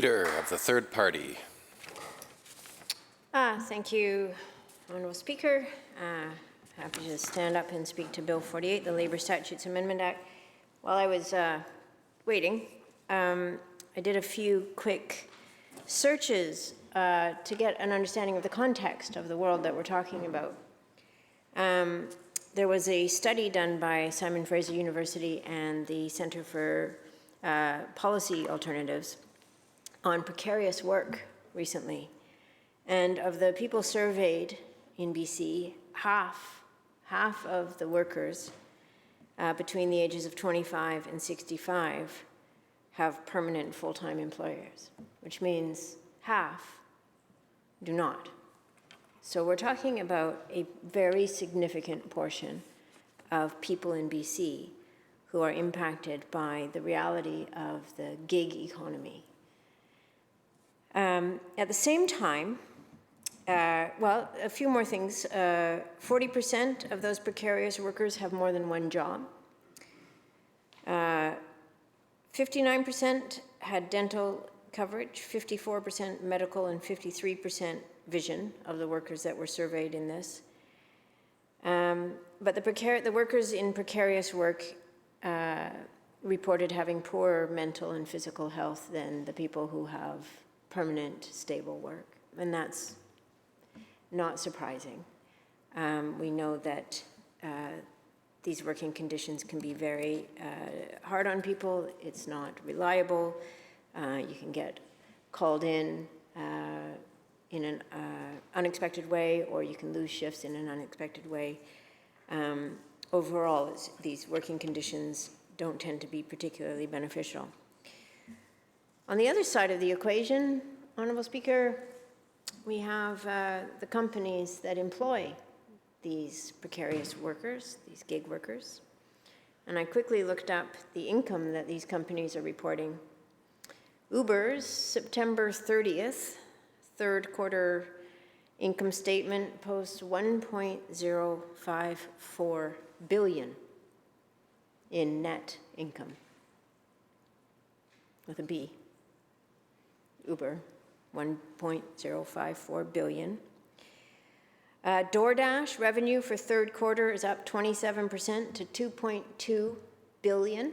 Leader of the third party. Thank you, Honourable Speaker. Happy to stand up and speak to Bill 48, the Labour Statutes Amendment Act. While I was waiting, I did a few quick searches to get an understanding of the context of the world that we're talking about. There was a study done by Simon Fraser University and the Centre for Policy Alternatives on precarious work recently. And of the people surveyed in BC, half of the workers between the ages of 25 and 65 have permanent full-time employers, which means half do not. So we're talking about a very significant portion of people in BC who are impacted by the reality of the gig economy. At the same time, well, a few more things. 40% of those precarious workers have more than one job. 59% had dental coverage, 54% medical, and 53% vision of the workers that were surveyed in this. But the workers in precarious work reported having poorer mental and physical health than the people who have permanent, stable work. And that's not surprising. We know that these working conditions can be very hard on people. It's not reliable. You can get called in an unexpected way, or you can lose shifts in an unexpected way. Overall, these working conditions don't tend to be particularly beneficial. On the other side of the equation, Honourable Speaker, we have the companies that employ these precarious workers, these gig workers. And I quickly looked up the income that these companies are reporting. Uber's September 30th, third quarter income statement posts $1.054 billion in net income, with a B. Uber, 1.054 billion. DoorDash revenue for third quarter is up 27% to 2.2 billion.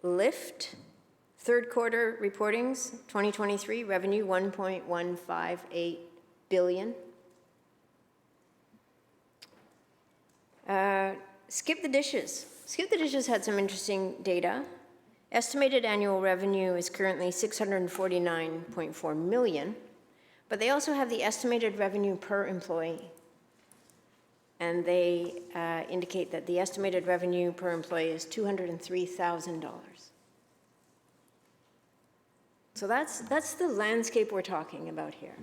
Lyft, third quarter reportings, 2023, revenue 1.158 billion. Skip the Dishes. Skip the Dishes had some interesting data. Estimated annual revenue is currently $649.4 million, but they also have the estimated revenue per employee. And they indicate that the estimated revenue per employee is $203,000. So that's the landscape we're talking about here.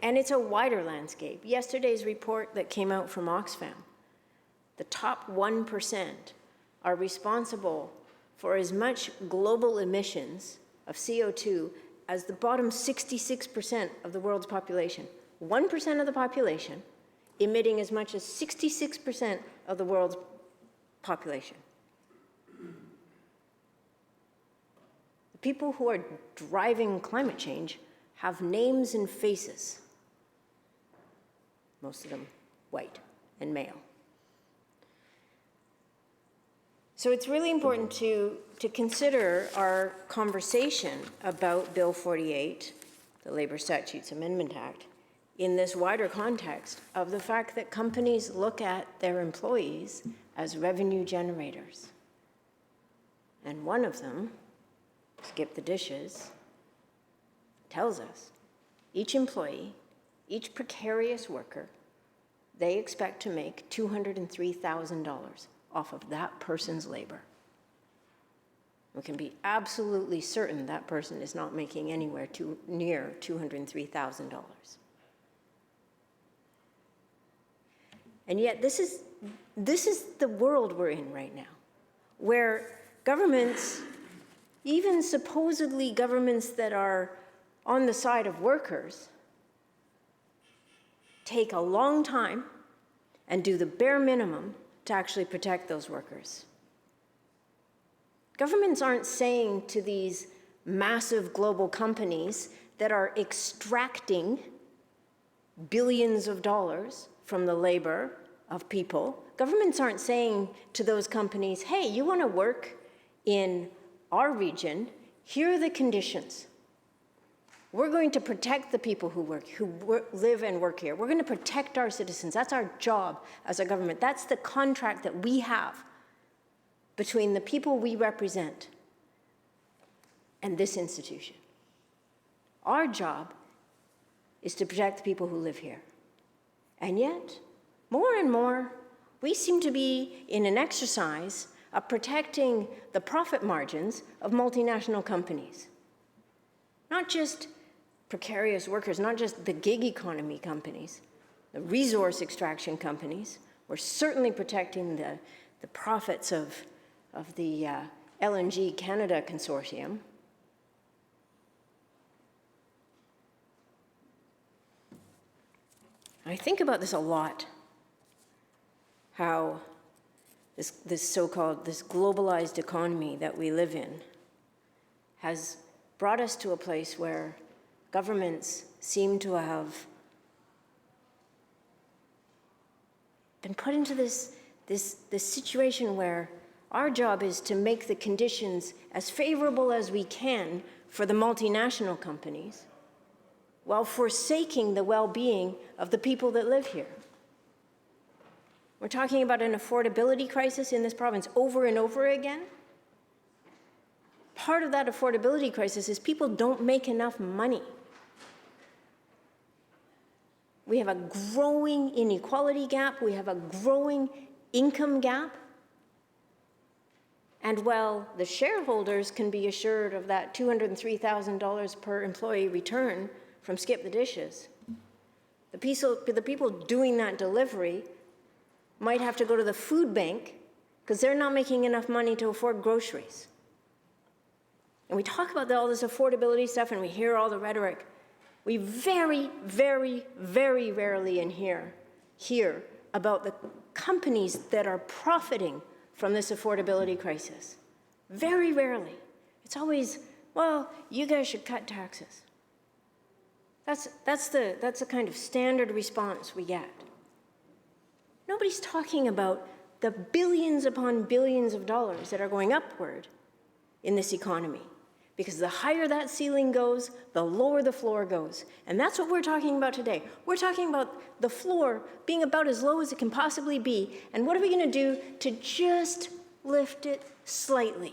And it's a wider landscape. Yesterday's report that came out from Oxfam, the top 1% are responsible for as much global emissions of CO2 as the bottom 66% of the world's population. 1% of the population emitting as much as 66% of the world's population. The people who are driving climate change have names and faces, most of them white and male. So it's really important to consider our conversation about Bill 48, the Labour Statutes Amendment Act, in this wider context of the fact that companies look at their employees as revenue generators. And one of them, Skip the Dishes, tells us each employee, each precarious worker, they expect to make $203,000 off of that person's labor. We can be absolutely certain that person is not making anywhere near $203,000. And yet this is the world we're in right now, where governments, even supposedly governments that are on the side of workers, take a long time and do the bare minimum to actually protect those workers. Governments aren't saying to these massive global companies that are extracting billions of dollars from the labor of people, governments aren't saying to those companies, hey, you want to work in our region, here are the conditions. We're going to protect the people who live and work here. We're going to protect our citizens. That's our job as a government. That's the contract that we have between the people we represent and this institution. Our job is to protect the people who live here. And yet, more and more, we seem to be in an exercise of protecting the profit margins of multinational companies. Not just precarious workers, not just the gig economy companies, the resource extraction companies. We're certainly protecting the profits of the LNG Canada consortium. I think about this a lot, how this so-called, this globalized economy that we live in has brought us to a place where governments seem to have been put into this situation where our job is to make the conditions as favorable as we can for the multinational companies, while forsaking the well-being of the people that live here. We're talking about an affordability crisis in this province over and over again. Part of that affordability crisis is people don't make enough money. We have a growing inequality gap. We have a growing income gap. And while the shareholders can be assured of that $203,000 per employee return from Skip the Dishes, the people doing that delivery might have to go to the food bank because they're not making enough money to afford groceries. And we talk about all this affordability stuff and we hear all the rhetoric. We very, very, very rarely hear about the companies that are profiting from this affordability crisis. Very rarely. It's always, well, you guys should cut taxes. That's the kind of standard response we get. Nobody's talking about the billions upon billions of dollars that are going upward in this economy. Because the higher that ceiling goes, the lower the floor goes. And that's what we're talking about today. We're talking about the floor being about as low as it can possibly be. And what are we going to do to just lift it slightly?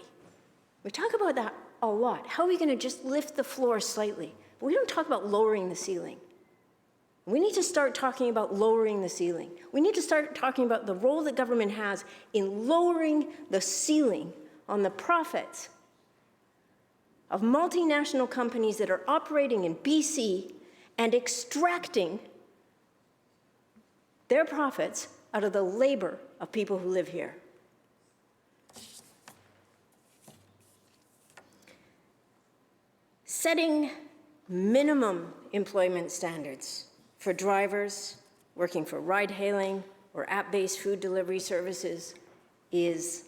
We talk about that a lot. How are we going to just lift the floor slightly? But we don't talk about lowering the ceiling. We need to start talking about lowering the ceiling. We need to start talking about the role that government has in lowering the ceiling on the profits of multinational companies that are operating in BC and extracting their profits out of the labor of people who live here. Setting minimum employment standards for drivers working for ride-hailing or app-based food delivery services is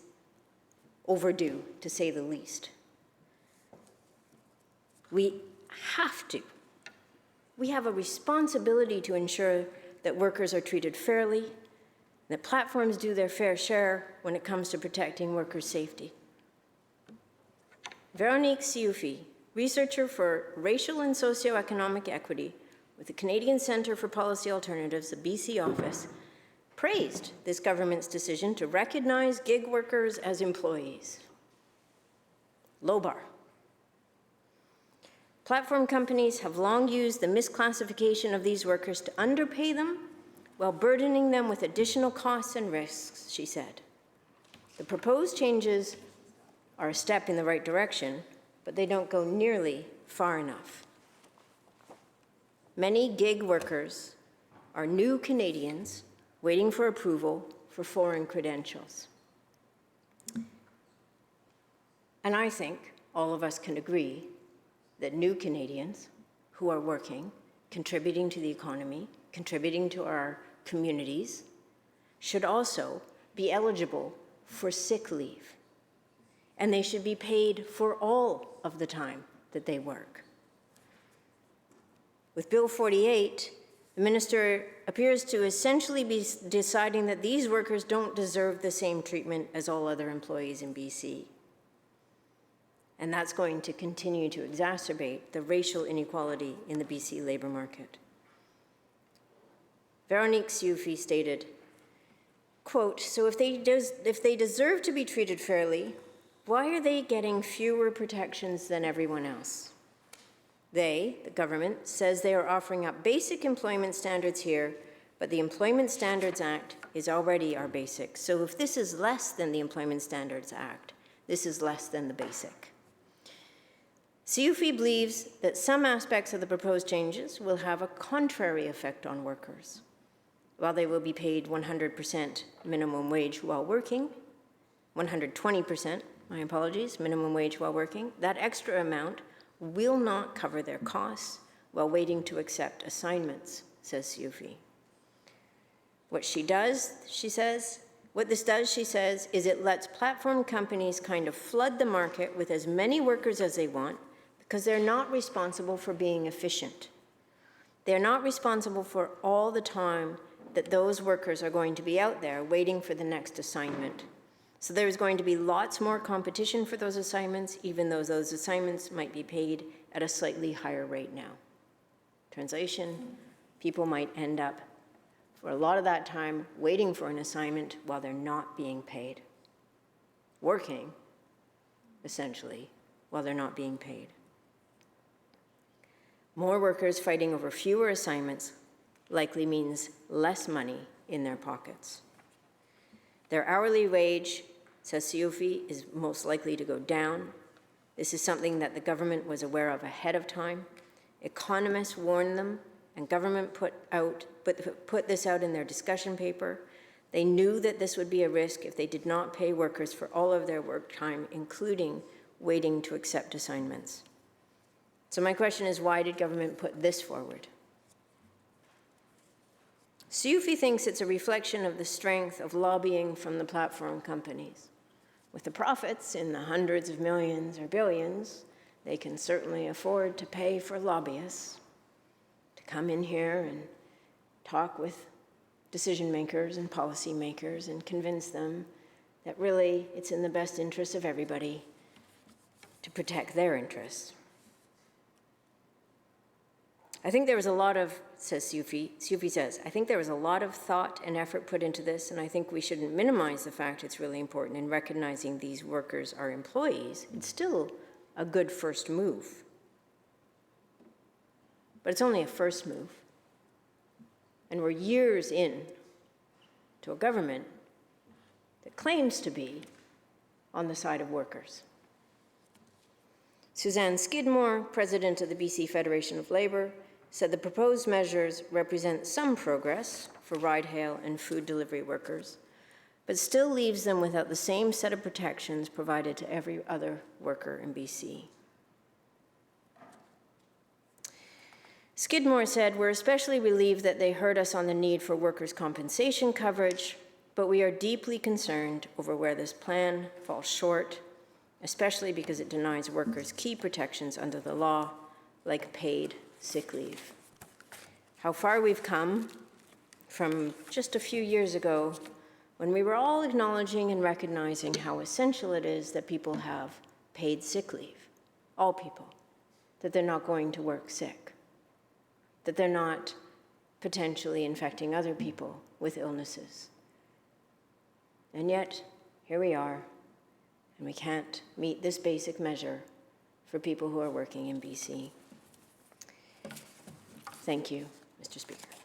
overdue, to say the least. We have a responsibility to ensure that workers are treated fairly, that platforms do their fair share when it comes to protecting workers' safety. Veronique Sioufi, researcher for racial and socioeconomic equity with the Canadian Centre for Policy Alternatives, the BC office, praised this government's decision to recognize gig workers as employees. Low bar. Platform companies have long used the misclassification of these workers to underpay them while burdening them with additional costs and risks, she said. The proposed changes are a step in the right direction, but they don't go nearly far enough. Many gig workers are new Canadians waiting for approval for foreign credentials. And I think all of us can agree that new Canadians who are working, contributing to the economy, contributing to our communities, should also be eligible for sick leave. and they should be paid for all of the time that they work. With Bill 48, the minister appears to essentially be deciding that these workers don't deserve the same treatment as all other employees in BC. And that's going to continue to exacerbate the racial inequality in the BC labor market. Veronique Siufi stated, quote, "So if they deserve to be treated fairly, why are they getting fewer protections than everyone else? They, the government, says they are offering up basic employment standards here, but the Employment Standards Act is already our basic. So if this is less than the Employment Standards Act, this is less than the basic." Siufi believes that some aspects of the proposed changes will have a contrary effect on workers. While they will be paid 100% minimum wage while working, 120%, my apologies, minimum wage while working, that extra amount will not cover their costs while waiting to accept assignments, says Siufi. What this does, she says, is it lets platform companies kind of flood the market with as many workers as they want because they're not responsible for being efficient. They're not responsible for all the time that those workers are going to be out there waiting for the next assignment. So there's going to be lots more competition for those assignments, even though those assignments might be paid at a slightly higher rate now. Translation, people might end up for a lot of that time waiting for an assignment while they're not being paid. Working, essentially, while they're not being paid. More workers fighting over fewer assignments likely means less money in their pockets. Their hourly wage, says Siufi, is most likely to go down. This is something that the government was aware of ahead of time. Economists warned them, and government put this out in their discussion paper. They knew that this would be a risk if they did not pay workers for all of their work time, including waiting to accept assignments. So my question is, why did government put this forward? Siufi thinks it's a reflection of the strength of lobbying from the platform companies. With the profits in the hundreds of millions or billions, they can certainly afford to pay for lobbyists to come in here and talk with decision makers and policy makers and convince them that really it's in the best interest of everybody to protect their interests. I think there was a lot of, says Siufi says, I think there was a lot of thought and effort put into this, and I think we shouldn't minimize the fact it's really important in recognizing these workers are employees. It's still a good first move. But it's only a first move. And we're years in to a government that claims to be on the side of workers. Suzanne Skidmore, president of the BC Federation of Labour, said the proposed measures represent some progress for ride-hail and food delivery workers, but still leaves them without the same set of protections provided to every other worker in BC. Skidmore said, "We're especially relieved that they heard us on the need for workers' compensation coverage, but we are deeply concerned over where this plan falls short, especially because it denies workers key protections under the law, like paid sick leave." How far we've come from just a few years ago when we were all acknowledging and recognizing how essential it is that people have paid sick leave, all people, that they're not going to work sick, that they're not potentially infecting other people with illnesses. And yet, here we are, and we can't meet this basic measure for people who are working in BC. Thank you, Mr. Speaker.